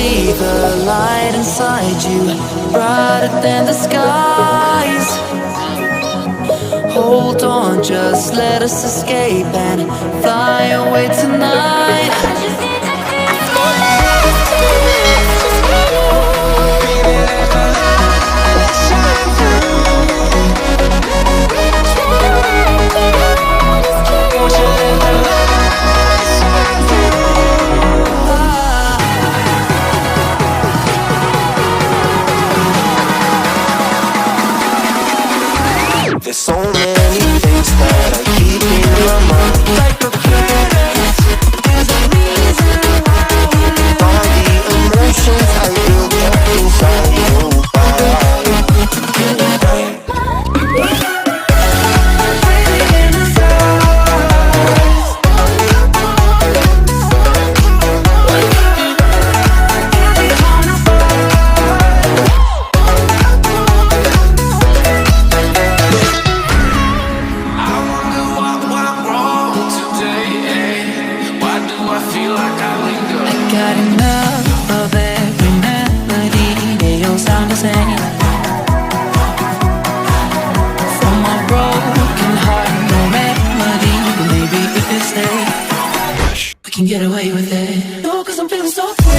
see the light inside you, brighter than the skies. Hold on, just let us escape and fly away tonight. There's so many things that I keep in my mind, like a planet. There's a reason all the emotions I built up inside your body. Breathing in the stars. Got enough of every melody, they all sound the same. From my broken heart, no remedy, but maybe if we stay, we can get away with it. No, 'cause I'm feeling so free.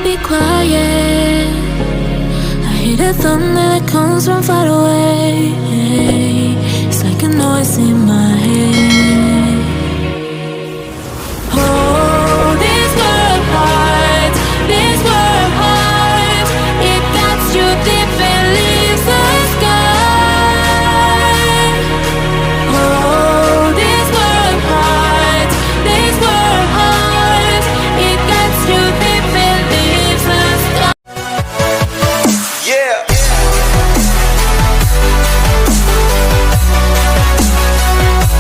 Be quiet, I hear the thunder that comes from far away. It's like a noise in my head.